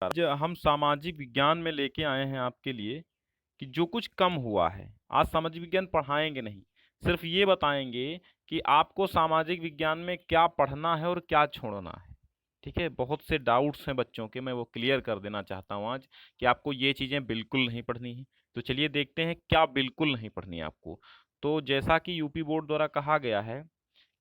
आज हम सामाजिक विज्ञान में लेके आए हैं आपके लिए कि जो कुछ कम हुआ है। आज सामाजिक विज्ञान पढ़ाएंगे नहीं, सिर्फ ये बताएंगे कि आपको सामाजिक विज्ञान में क्या पढ़ना है और क्या छोड़ना है। ठीक है, बहुत से डाउट्स हैं बच्चों के, मैं वो क्लियर कर देना चाहता हूँ आज कि आपको ये चीज़ें बिल्कुल नहीं पढ़नी है। तो चलिए देखते हैं क्या बिल्कुल नहीं पढ़नी है आपको। तो जैसा कि यूपी बोर्ड द्वारा कहा गया है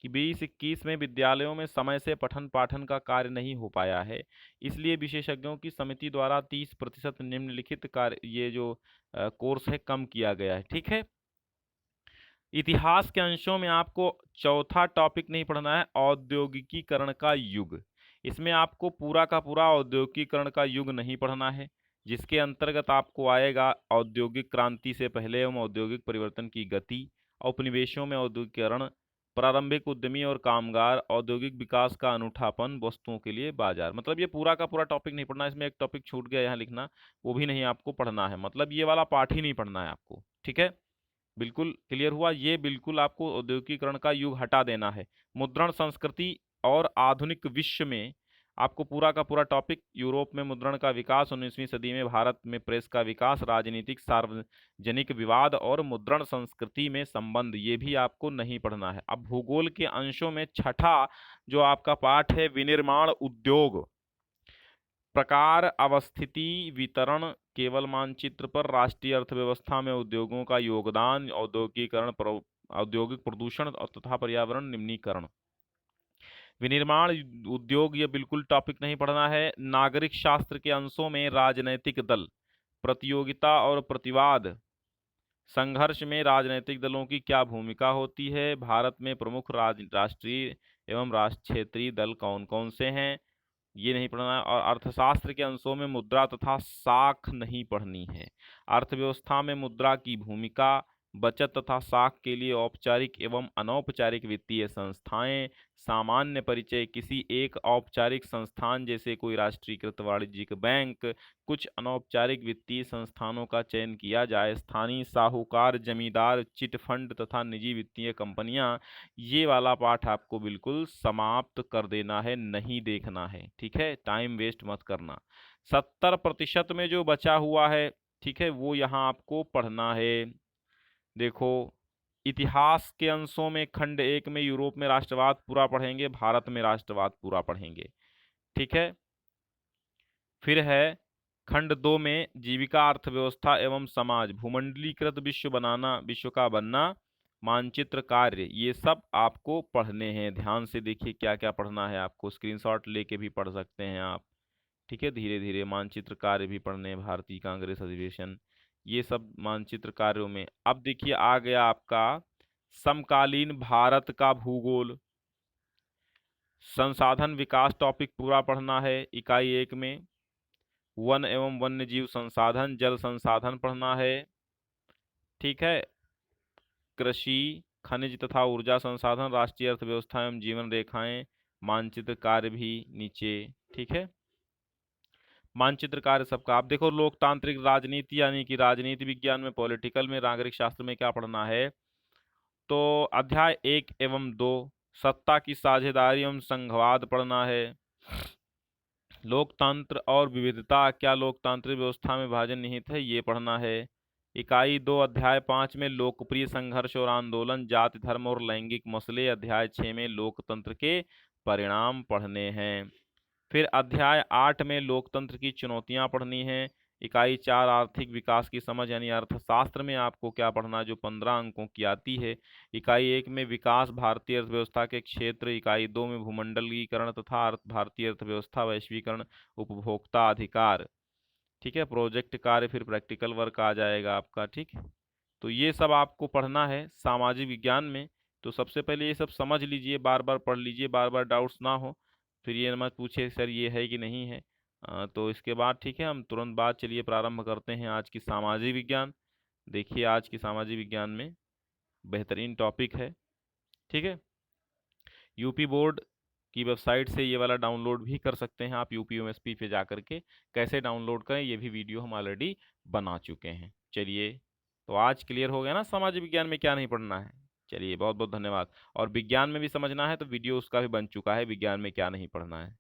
कि 2021 में विद्यालयों में समय से पठन पाठन का कार्य नहीं हो पाया है, इसलिए विशेषज्ञों की समिति द्वारा 30% निम्नलिखित कार्य ये जो कोर्स है कम किया गया है। ठीक है, इतिहास के अंशों में आपको चौथा टॉपिक नहीं पढ़ना है, औद्योगिकीकरण का युग। इसमें आपको पूरा का पूरा औद्योगिकीकरण का युग नहीं पढ़ना है, जिसके अंतर्गत आपको आएगा औद्योगिक क्रांति से पहले एवं औद्योगिक परिवर्तन की गति, औपनिवेशों में औद्योगिकीकरण, प्रारंभिक उद्यमी और कामगार, औद्योगिक विकास का अनूठापन, वस्तुओं के लिए बाजार। मतलब ये पूरा का पूरा टॉपिक नहीं पढ़ना है, इसमें एक टॉपिक छूट गया यहाँ लिखना, वो भी नहीं आपको पढ़ना है। मतलब ये वाला पार्ट ही नहीं पढ़ना है आपको। ठीक है, बिल्कुल क्लियर हुआ। ये बिल्कुल आपको औद्योगिकीकरण का युग हटा देना है। मुद्रण संस्कृति और आधुनिक विश्व में आपको पूरा का पूरा टॉपिक, यूरोप में मुद्रण का विकास, 19वीं सदी में भारत में प्रेस का विकास, राजनीतिक सार्वजनिक विवाद और मुद्रण संस्कृति में संबंध, ये भी आपको नहीं पढ़ना है। अब भूगोल के अंशों में छठा जो आपका पाठ है, विनिर्माण उद्योग, प्रकार, अवस्थिति, वितरण, केवल मानचित्र पर, राष्ट्रीय अर्थव्यवस्था में उद्योगों का योगदान, औद्योगिकीकरण, औद्योगिक प्रदूषण तथा पर्यावरण निम्नीकरण। विनिर्माण उद्योग ये बिल्कुल टॉपिक नहीं पढ़ना है। नागरिक शास्त्र के अंशों में राजनैतिक दल, प्रतियोगिता और प्रतिवाद, संघर्ष में राजनीतिक दलों की क्या भूमिका होती है, भारत में प्रमुख राष्ट्रीय एवं राष्ट्र क्षेत्रीय दल कौन कौन से हैं, ये नहीं पढ़ना है। और अर्थशास्त्र के अंशों में मुद्रा तथा साख नहीं पढ़नी है। अर्थव्यवस्था में मुद्रा की भूमिका, बचत तथा साख के लिए औपचारिक एवं अनौपचारिक वित्तीय संस्थाएं, सामान्य परिचय किसी एक औपचारिक संस्थान जैसे कोई राष्ट्रीयकृत वाणिज्यिक बैंक, कुछ अनौपचारिक वित्तीय संस्थानों का चयन किया जाए, स्थानीय साहूकार, जमींदार, चिट फंड तथा निजी वित्तीय कंपनियां, ये वाला पाठ आपको बिल्कुल समाप्त कर देना है, नहीं देखना है। ठीक है, टाइम वेस्ट मत करना। 70% में जो बचा हुआ है, ठीक है, वो यहाँ आपको पढ़ना है। देखो, इतिहास के अंशों में खंड एक में यूरोप में राष्ट्रवाद पूरा पढ़ेंगे, भारत में राष्ट्रवाद पूरा पढ़ेंगे। ठीक है, फिर है खंड दो में जीविका, अर्थव्यवस्था एवं समाज, भूमंडलीकृत विश्व बनाना, विश्व का बनना, मानचित्र कार्य, ये सब आपको पढ़ने हैं। ध्यान से देखिए क्या क्या पढ़ना है आपको, स्क्रीनशॉट लेके भी पढ़ सकते हैं आप। ठीक है, धीरे धीरे मानचित्र कार्य भी पढ़ने हैं, भारतीय कांग्रेस अधिवेशन, ये सब मानचित्र कार्यों में। अब देखिए आ गया आपका समकालीन भारत का भूगोल, संसाधन विकास टॉपिक पूरा पढ़ना है इकाई एक में। वन एवं वन्य जीव संसाधन, जल संसाधन पढ़ना है। ठीक है, कृषि, खनिज तथा ऊर्जा संसाधन, राष्ट्रीय अर्थव्यवस्था एवं जीवन रेखाएं, मानचित्र कार्य भी नीचे। ठीक है, मानचित्र कार्य सबका। आप देखो, लोकतांत्रिक राजनीति यानी कि राजनीति विज्ञान में, पॉलिटिकल में, नागरिक शास्त्र में क्या पढ़ना है, तो अध्याय 1 एवं 2, सत्ता की साझेदारी एवं संघवाद पढ़ना है। लोकतंत्र और विविधता, क्या लोकतांत्रिक व्यवस्था में विभाजन निहित है, ये पढ़ना है। इकाई 2 अध्याय 5 में लोकप्रिय संघर्ष और आंदोलन, जाति धर्म और लैंगिक मसले, अध्याय 6 में लोकतंत्र के परिणाम पढ़ने हैं। फिर अध्याय 8 में लोकतंत्र की चुनौतियां पढ़नी है। इकाई 4 आर्थिक विकास की समझ यानी अर्थशास्त्र में आपको क्या पढ़ना है, जो 15 अंकों की आती है। इकाई 1 में विकास, भारतीय अर्थव्यवस्था के क्षेत्र, इकाई 2 में भूमंडलीकरण तथा भारतीय अर्थव्यवस्था, वैश्वीकरण, उपभोक्ता अधिकार। ठीक है, प्रोजेक्ट कार्य, फिर प्रैक्टिकल वर्क आ जाएगा आपका। ठीक है, तो ये सब आपको पढ़ना है सामाजिक विज्ञान में। तो सबसे पहले ये सब समझ लीजिए, बार बार पढ़ लीजिए, बार बार डाउट्स ना हो, फिर ये मत पूछे सर ये है कि नहीं है। तो इसके बाद ठीक है, हम तुरंत बाद चलिए प्रारंभ करते हैं आज की सामाजिक विज्ञान। देखिए आज की सामाजिक विज्ञान में बेहतरीन टॉपिक है। ठीक है, यूपी बोर्ड की वेबसाइट से ये वाला डाउनलोड भी कर सकते हैं आप, यूपीएमएसपी पे जा करके कैसे डाउनलोड करें ये भी वीडियो हम ऑलरेडी बना चुके हैं। चलिए, तो आज क्लियर हो गया ना सामाजिक विज्ञान में क्या नहीं पढ़ना है। चलिए, बहुत बहुत धन्यवाद। और विज्ञान में भी समझना है तो वीडियो उसका भी बन चुका है, विज्ञान में क्या नहीं पढ़ना है।